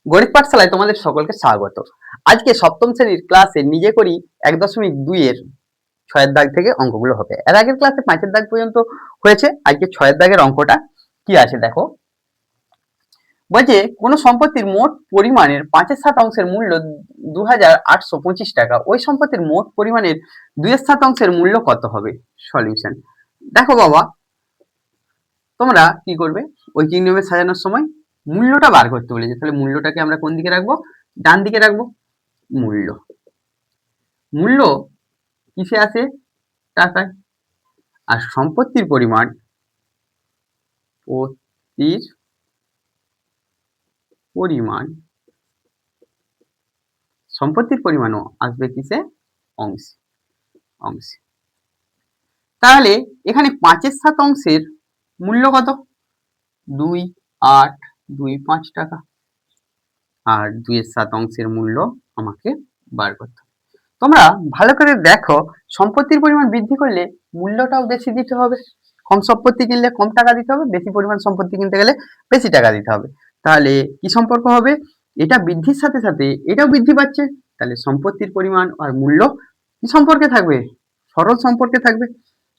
গণিত পাঠশালায় তোমাদের সকলকে স্বাগত। আজকে সপ্তম শ্রেণীর ক্লাসে নিজে করি 1.2 এর 6 দাগ থেকে অঙ্কগুলো হবে। এর আগের ক্লাসে 5 দাগ পর্যন্ত হয়েছে, আজকে 6 দাগের অঙ্কটা কি আছে দেখো। বলছে কোন সম্পত্তির মোট পরিমাণের 5/7 মূল্য 2825 টাকা, ওই সম্পত্তির মোট পরিমাণের 2/7 মূল্য কত হবে? সলিউশন দেখো বাবা, তোমরা কি করবে, ঐকিক নিয়মে সাজানোর সময় মূল্যটা বার করতে বলেছে, তাহলে মূল্যটাকে আমরা কোন দিকে রাখবো? ডান দিকে রাখবো। মূল্য মূল্য কিসে আসে? টাকায়। আর সম্পত্তির পরিমাণ সম্পত্তির পরিমাণও আসবে কিসে? অংশে। অংশে তাহলে এখানে 5/7 মূল্য কত? 2825 টাকা। আর 2/7 মূল্য আমাকে বার করতে হবে। তোমরা ভালো করে দেখো, সম্পত্তির পরিমাণ বৃদ্ধি করলে মূল্যটাও বেশি দিতে হবে। কম সম্পত্তি কিনলে কম টাকা দিতে হবে, বেশি পরিমাণ সম্পত্তি কিনতে গেলে বেশি টাকা দিতে হবে। তাহলে কি সম্পর্ক হবে? এটা বৃদ্ধির সাথে সাথে এটাও বৃদ্ধি পাচ্ছে, তাহলে সম্পত্তির পরিমাণ আর মূল্য কি সম্পর্কে থাকবে? সরল সম্পর্কে থাকবে।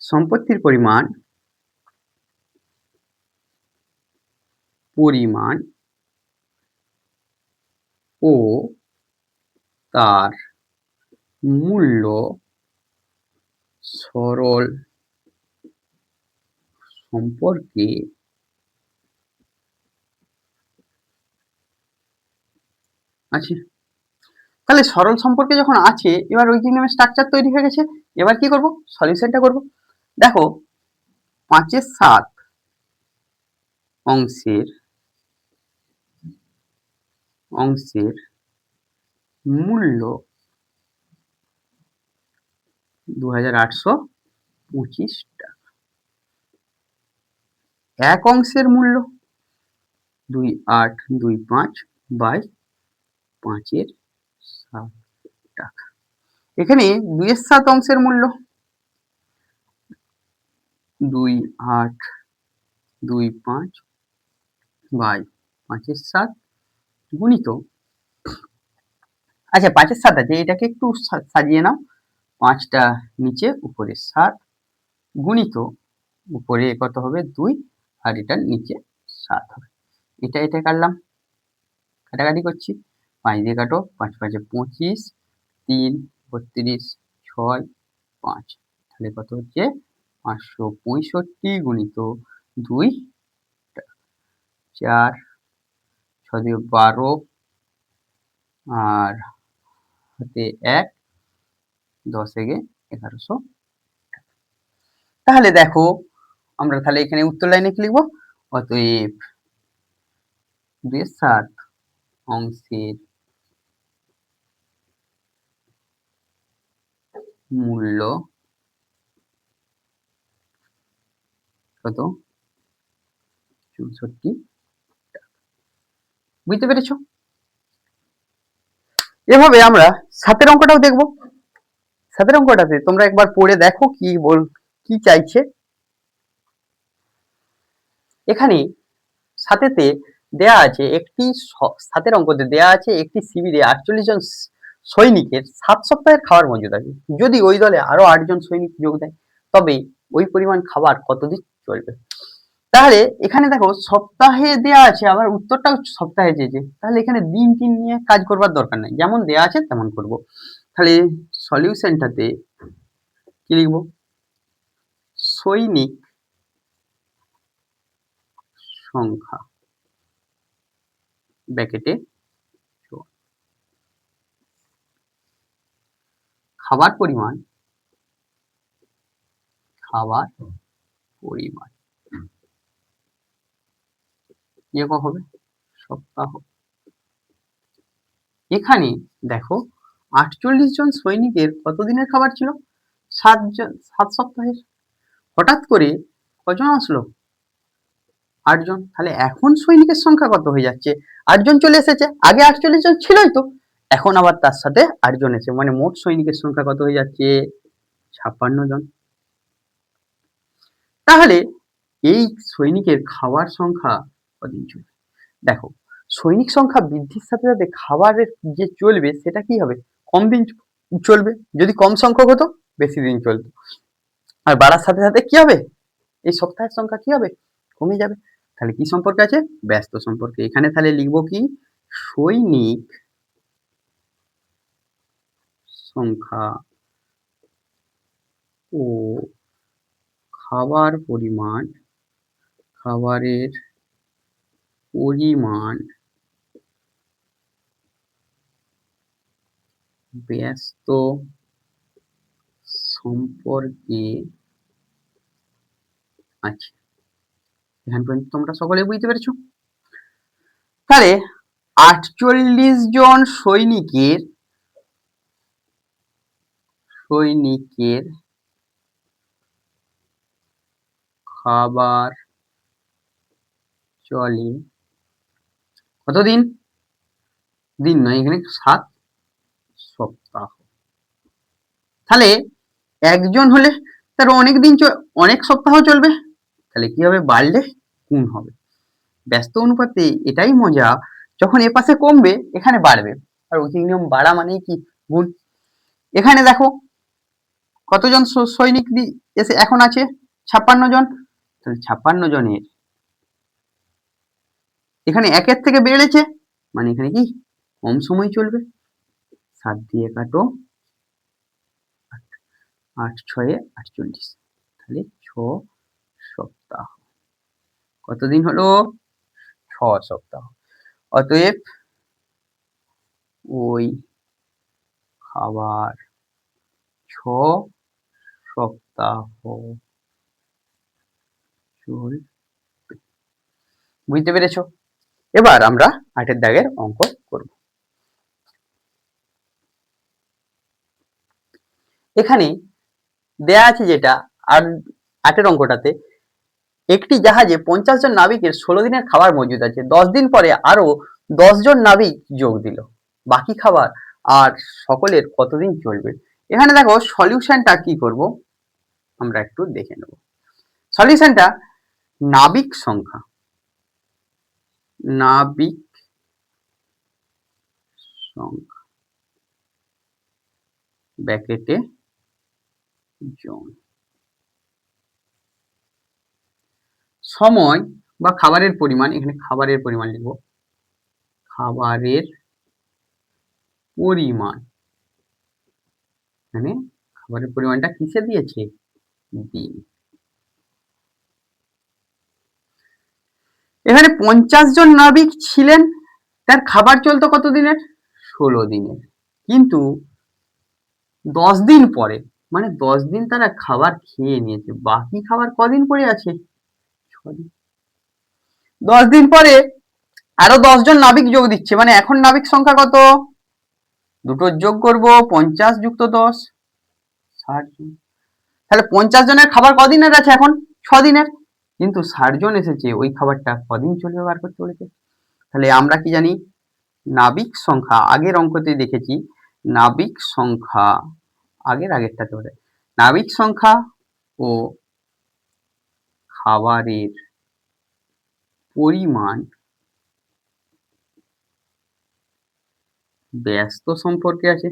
সম্পত্তির পরিমাণ ও তার মূল্য সরল সম্পর্কে আছে। তাহলে সরল সম্পর্কে যখন আছে, এবার ঐকিক নিয়মের স্ট্রাকচার তৈরি হয়ে গেছে। এবার কি করব? সলিউশনটা করব। দেখো 5/7 অংশের মূল্য 2825 টাকা। এক অংশের মূল্য 2825 বাই 5/7 টাকা। এখানে 2/7 অংশের মূল্য 2825 বাই 5/7 গুণিত, আচ্ছা 5/7 আছে, এটাকে একটু সাজিয়ে নাও, 5টা নিচে উপরে 7 গুণিত উপরে কত হবে? 2 আর এটার নিচে 7 হবে। এটা কাটলাম, কাটাকাটি করছি, 5 দিয়ে কাটো, 5 5 25, 3 32, 6 5, তাহলে কত হচ্ছে? 565 গুণিত 2, 4 6 দিয়ে 12 আর হাতে 1, 10 একে 1100। তাহলে দেখো আমরা তাহলে এখানে উত্তর লাইনে কি লিখবো? অতএব 2/7 অংশের মূল্য কত? 64 টাকা। বুঝতে পেরেছো? এভাবে আমরা 7 অঙ্কটাও দেখবো। 7 অঙ্কটাতে তোমরা একবার পড়ে দেখো কি চাইছে। এখানে 7 দেয়া আছে একটি 7 অঙ্কতে দেয়া আছে একটি শিবিরে 48 জন সৈনিকের 7 সপ্তাহের খাবার মজুদ আছে। যদি ওই দলে আরো 8 জন সৈনিক যোগ দেয়, তবে ওই পরিমাণ খাবার কতদিন চলবে? তাহলে এখানে দেখো সপ্তাহে দেয়া আছে, আবার উত্তরটাও সপ্তাহে চেয়েছে, তাহলে এখানে দিন নিয়ে কাজ করবার দরকার নাই, যেমন দেয়া আছে তেমন করব। তাহলে সলিউশনটাতে কি লিখবো? সৈনিক সংখ্যা ব্র্যাকেটে খাবার পরিমাণ একক হবে সপ্তাহ। এখানে দেখো 48 জন সৈনিকের কত দিনের খাবার ছিল? 7 সপ্তাহের। হঠাৎ করে কজন আসলো? 8 জন। তাহলে এখন সৈনিকের সংখ্যা কত হয়ে যাচ্ছে? 8 জন চলে এসেছে, আগে 48 জন ছিলই তো, এখন আবার তার সাথে 8 জন এসে, মানে মোট সৈনিকের সংখ্যা কত হয়ে যাচ্ছে? 56 জন। তাহলে এই সৈনিকের খাওয়ার সংখ্যা কদিন চলবে? দেখো সৈনিক সংখ্যা বৃদ্ধির সাথে সাথে খাবারের যে চলবে সেটা কি হবে, কম দিন চলবে। যদি কম সংখ্যক হতো বেশি দিন চলতো, আর বাড়ার সাথে সাথে কি হবে, এই সপ্তাহের সংখ্যা কি হবে, কমে যাবে। তাহলে কি সম্পর্কে আছে, ব্যস্ত সম্পর্কে। এখানে তাহলে লিখবো কি, সৈনিক সংখ্যা ও খাবারের পরিমাণ ব্যস্ত সম্পর্কে আছে। এখান পর্যন্ত তোমরা সকলে বুঝতে পেরেছো। তাহলে 48 জন সৈনিকের খাবার চলে কতদিন, দিন নয় এখানে 7 সপ্তাহ। তাহলে একজন হলে তার অনেক দিন অনেক সপ্তাহ চলবে, তাহলে কি হবে, বাড়লে গুণ হবে। ব্যস্ত অনুপাতে এটাই মজা, যখন এ পাশে কমবে এখানে বাড়বে, আর ঐকিক নিয়ম বাড়া মানেই কি গুণ। এখানে দেখো কতজন সৈনিক এসে এখন আছে, 56 জন। তাহলে 56 জনের এখানে 1-এর থেকে বেড়েছে, মানে এখানে কি কম সময় চলবে। 7 দিয়ে কাটো, 8 6 48, তাহলে 6 সপ্তাহ। কতদিন হলো, 6 সপ্তাহ। অতএব ওই খাবার 6 সপ্তাহ চলবে। বুঝতে পেরেছো। এবার আমরা 8-এর দাগের অঙ্ক করব। এখানে দেয়া আছে যেটা, আর 8-এর অঙ্কটাতে একটি জাহাজে 50 জন নাবিকের 16 দিনের খাবার মজুদ আছে। 10 দিন পরে আরো 10 জন নাবিক যোগ দিল, বাকি খাবার আর সকলের কতদিন চলবে। এখানে দেখো সলিউশনটা কি করব আমরা একটু দেখে নেব। সলিউশনটা, নাবিক সংখ্যা ব্র্যাকেটে জন, সময় বা খাবারের পরিমাণ, এখানে খাবারের পরিমাণ লিখব, খাবারের পরিমাণ, মানে খাবারের পরিমাণটা কিসে দিয়েছে, দিন। এখানে 50 জন নাবিক ছিলেন, তার খাবার চলতো কত দিনের, 16 দিনের। কিন্তু 10 দিন পরে, মানে 10 দিন তারা খাবার খেয়ে নিয়েছে, বাকি খাবার কদিন পড়ে আছে, 6 দিন। 10 দিন পরে আরো 10 জন নাবিক যোগ দিচ্ছে, মানে এখন নাবিক সংখ্যা কত, দুটো যোগ করব, 50 যুক্ত 10, 60 জন। তাহলে 50 জনের খাবার কদিনের আছে এখন, 6 দিনের। কিন্তু 60 জন এসেছে, ওই খাবারটা কদিন চলবে বার করতে বলেছে। তাহলে আমরা কি জানি, নাবিক সংখ্যা, আগের অঙ্কতে দেখেছি নাবিক সংখ্যা, আগেরটাতে বলে নাবিক সংখ্যা ও খাবারের পরিমাণ ব্যস্ত সম্পর্কে আছে।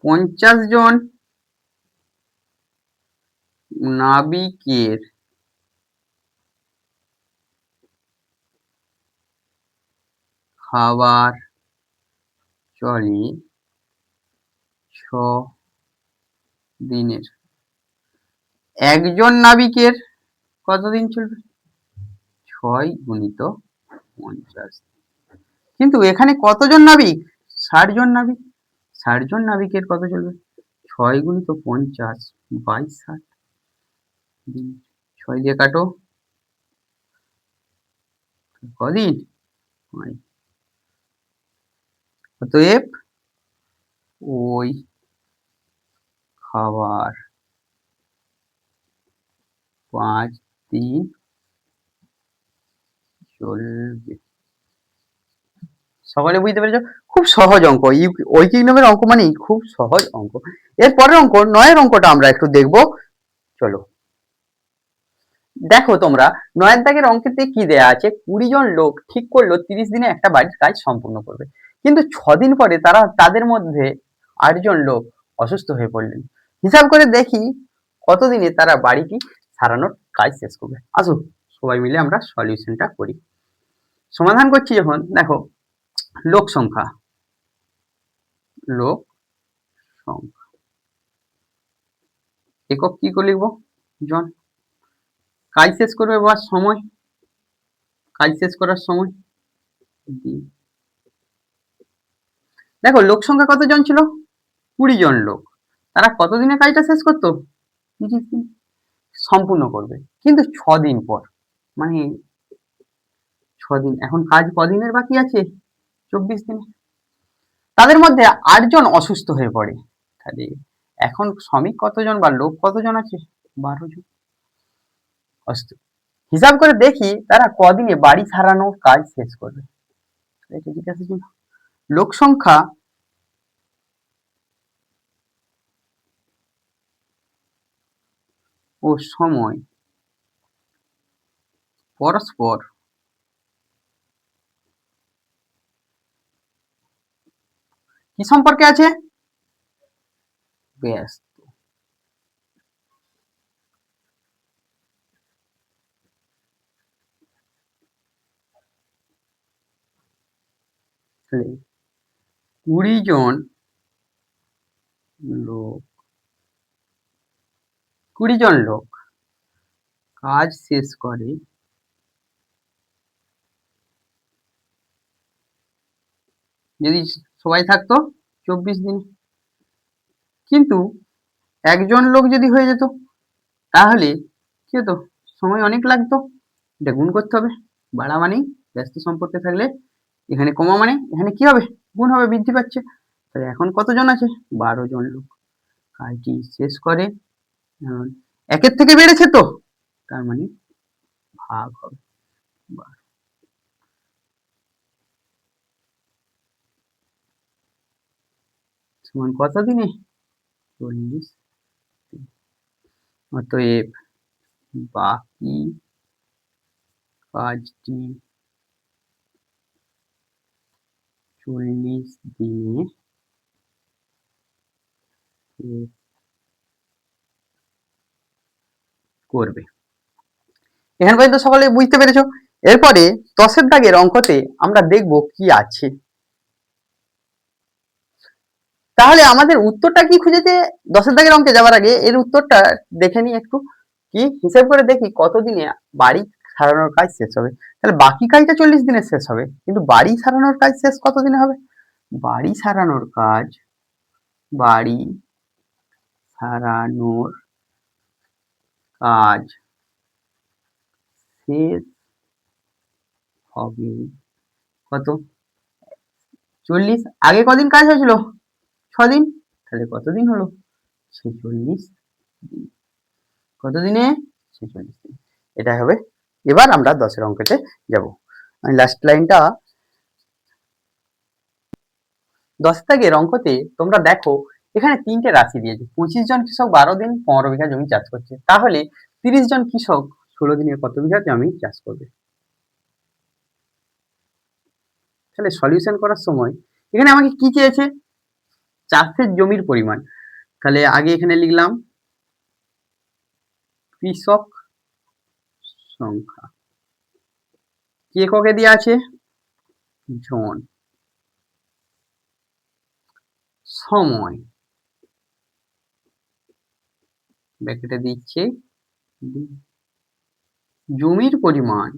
পঞ্চাশ জন নাবিকের খাবার চলে 6 দিনের। একজন নাবিকের কতদিন চলবে, 6 গুণিত 50। কিন্তু এখানে কতজন নাবিক, 60 জন নাবিক। 60 জন নাবিকের কত চলবে, 6 গুণিত 50 বাই 60, 6 দিয়ে কাটো, কদিন, অতএব ওই খাবার 5 দিন চলবে। সকলে বুঝতে পেরেছো? খুব সহজ অঙ্ক, ঐকিক নিয়মের অঙ্ক মানেই খুব সহজ অঙ্ক। এর পরের অঙ্ক 9 অঙ্কটা আমরা একটু দেখবো, চলো। দেখো তোমরা 9 দাগের অঙ্কেতে কি দেয়া আছে, 20 জন লোক ঠিক করলো 30 দিনে একটা বাড়ির কাজ সম্পূর্ণ করবে, কিন্তু 6 দিন পরে তাদের মধ্যে 8 জন লোক অসুস্থ হয়ে পড়লেন। হিসাব করে দেখি কতদিনে তারা বাড়িটি সারানোর কাজ শেষ করবে। আসো সবাই মিলে আমরা সলিউশনটা করি। সমাধান করছি যখন, দেখো লোক সংখ্যা, লোক সংখ্যা একক কি করে লিখবো, জন। কাজ শেষ করবে বা সময়, কাজ শেষ করার সময় দিন। দেখো লোক সংখ্যা কতজন ছিল, 20 জন লোক, তারা কতদিনে কাজটা শেষ করতো, 30 দিন সম্পূর্ণ করবে, কিন্তু 6 দিন পর, মানে 6 দিন, এখন কাজ কদিনের বাকি আছে, 24 দিনে। তাদের মধ্যে 8 জন অসুস্থ হয়ে পড়ে, তাহলে এখন শ্রমিক কতজন বা লোক কতজন আছে, 12 জন। হিসাব করে দেখি তারা কদিনে বাড়ি সারানোর কাজ শেষ করবে। এটা জিজ্ঞাসা ছিল। লোক সংখ্যা ও সময় পরস্পর কি সম্পর্কে আছে, ব্যস্ত। তাহলে 20 জন লোক, 20 জন লোক কাজ শেষ করে যদি সবাই থাকতো 24 দিন, কিন্তু একজন লোক যদি হয়ে যেত তাহলে কি হতো, সময় অনেক লাগতো। এটা গুণ করতে হবে, বাড়া মানেই ব্যস্ত সম্পর্কে থাকলে এখানে কমা মানে এখানে কি হবে, গুণ হবে, বৃদ্ধি পাচ্ছে। তাহলে এখন কতজন আছে, 12 জন লোক কাজটি শেষ করে, একের থেকে বেড়েছে তো, তার মানে ভাগ হবে 12। সমান কত দিনে, 40 দিন। অতএব বাকি কাজটি 40 দিনে করবে। এখান পর্যন্ত সকলে বুঝতে পেরেছো? এরপরে 10 দাগের অঙ্কতে আমরা দেখব কি আছে। তাহলে আমাদের উত্তরটা কি খুঁজেছে, 10 দাগের অঙ্কে যাওয়ার আগে এর উত্তরটা দেখে নিই একটু, কি হিসাব করে দেখি কতদিনে বাড়ি সারানোর কাজ শেষ হবে। তাহলে বাকি কাজটা 40 দিনে শেষ হবে, কিন্তু বাড়ি সারানোর কাজ শেষ কতদিনে হবে, বাড়ি সারানোর কাজ, বাড়ি সারানোর কাজ শেষ হবে কত, 40। আগে কদিন কাজ হয়েছিল, 6 দিন, তাহলে কতদিন হলো, 46 দিন। কতদিনে, 46 দিন। এটা হবে। এবার আমরা 10 অঙ্কেতে যাব। আমি লাস্ট লাইনটা, 10 দাগের অঙ্কতে তোমরা দেখো এখানে 3টে রাশি দিয়েছে, 25 জন কৃষক 12 দিন 15 বিঘা জমি চাষ করছে, তাহলে 30 জন কৃষক 16 দিনে কত বিঘা জমি চাষ করবে। তাহলে সলিউশন করার সময় এখানে আমাকে কি চেয়েছে, চাষের জমির পরিমাণ। তাহলে আগে এখানে লিখলাম কৃষক সংখ্যা, কি এককে দেওয়া আছে, জন। সময় ব্র্যাকেটে দিচ্ছে জমির পরিমাণ,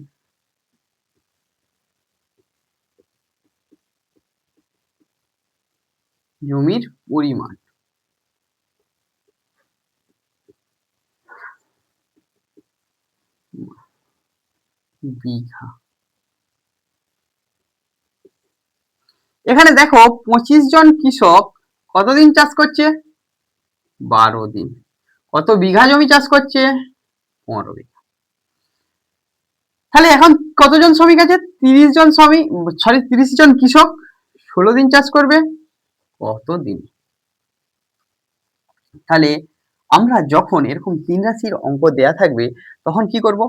জমির পরিমাণ বিঘা। এখানে দেখো 25 জন কৃষক কতদিন চাষ করছে, 12 দিন, কত বিঘা জমি চাষ করছে, 15 বিঘা। তাহলে এখন কতজন শ্রমিক আছে, 30 জন শ্রমিক, 30 জন কৃষক 16 দিন চাষ করবে কত দিন? তাহলে আমরা যখন এরকম 3 রাশির অঙ্ক দেয়া থাকবে তখন কি করব?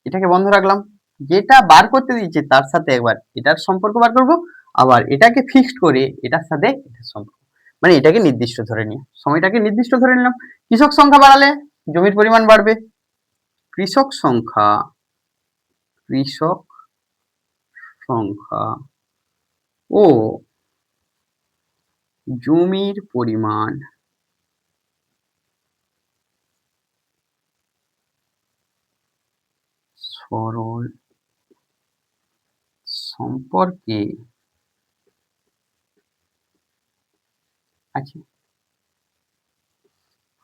এটাকে বন্ধ রাখলাম, যেটা বার করতে দিয়েছে তার সাথে একবার এটার সম্পর্ক বার করব, আবার এটাকে ফিক্সড করে এটার সাথে এটার সম্পর্ক, মানে এটাকে নির্দিষ্ট ধরে নিয়ে সময়টাকে নির্দিষ্ট ধরে নিলাম। কৃষক সংখ্যা বাড়ালে জমির পরিমাণ বাড়বে। কৃষক সংখ্যা ও জমির পরিমাণ সরল সম্পর্কে আছে।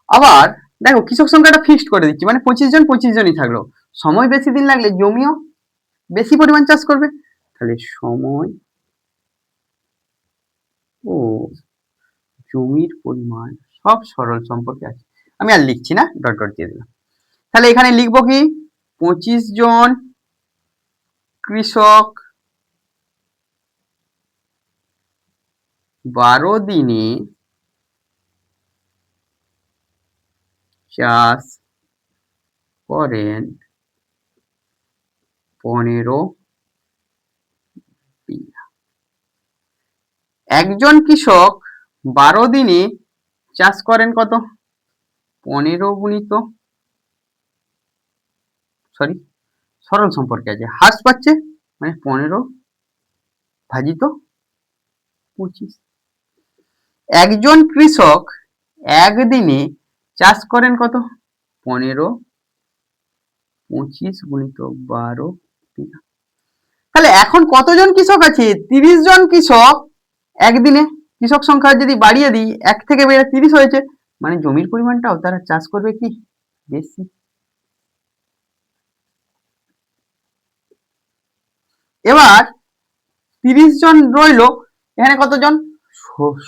আবার দেখো কৃষক সংখ্যাটা ফিক্সড করে দিচ্ছি, মানে 25 জনই থাকলো, সময় বেশি দিন লাগলে জমিও বেশি পরিমাণ চাষ করবে। তাহলে সময় ও জমির পরিমাণ সব সরল সম্পর্কে আছে। আমি আর লিখছি না, ডট ডট দিয়ে দিলাম। তাহলে এখানে লিখবো কি, 25 জন কৃষক 12 দিনে চাষ করেন 15 বিঘা। একজন কৃষক 12 দিনে চাষ করেন কত? 15 গুণিত, সরল সম্পর্কে আছে, হ্রাস পাচ্ছে মানে 15 ভাজিত 25। একজন কৃষক একদিনে চাষ করেন কত? 15, 25 গুণিত 12 বিঘা। তাহলে এখন কতজন কৃষক আছে? 30 জন কৃষক একদিনে। কৃষক সংখ্যা যদি বাড়িয়ে দিই, 1 থেকে বেড়ে 30 হয়েছে, মানে জমির পরিমাণটাও তারা চাষ করবে কি বেশি। এবার 30 জন রইলো, এখানে কতজন?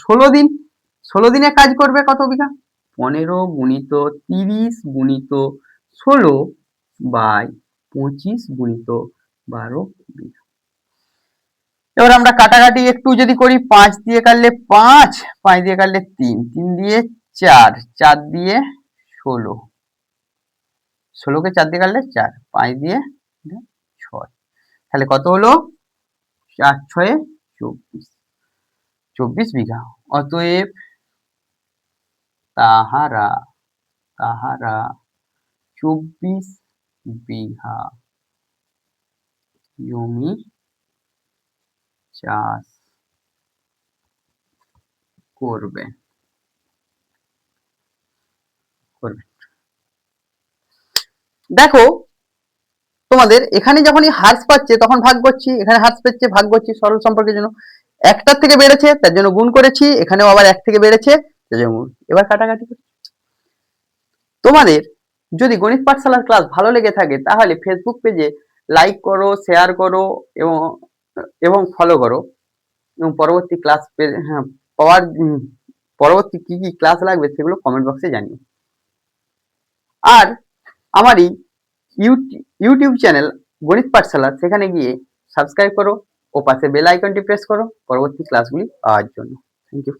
16 দিন। 16 দিনে কাজ করবে কত বিঘা? 15 গুণিত 30 গুণিত 16 বাই 25 গুণিত 12 বিঘা। এবার আমরা কাটাকাটি একটু যদি করি, 5 দিয়ে কাটলে 5, 5 দিয়ে কাটলে 3, 3 দিয়ে 4, 4 দিয়ে 16, 16 কে 4 দিয়ে কাটলে 4, 5 দিয়ে 6। তাহলে কত হলো? 4 6 24 বিঘা। অতএব তাহারা 24 বিঘা জমি চাষ করবে। দেখো তোমাদের এখানে যখনই হ্রাস পাচ্ছে তখন ভাগ করছি, এখানে হ্রাস পাচ্ছে ভাগ করছি, সরল সম্পর্কের জন্য। একটার থেকে বেড়েছে তার জন্য গুণ করেছি, এখানেও আবার 1 থেকে বেড়েছে তার জন্য গুণ। এবার কাটাকাটি করি। তোমাদের যদি গণিত পাঠশালার ক্লাস ভালো লেগে থাকে তাহলে ফেসবুক পেজে লাইক করো, শেয়ার করো এবং ফলো করো, এবং পরবর্তী ক্লাস পাওয়ার পরবর্তী কি কি ক্লাস লাগবে সেগুলো কমেন্ট বক্সে জানিও। আর আমারই ইউটিউব চ্যানেল গণিত পাঠশালা, সেখানে গিয়ে সাবস্ক্রাইব করো ও পাশে বেল আইকনটি প্রেস করো পরবর্তী ক্লাসগুলি পাওয়ার জন্য। Thank you.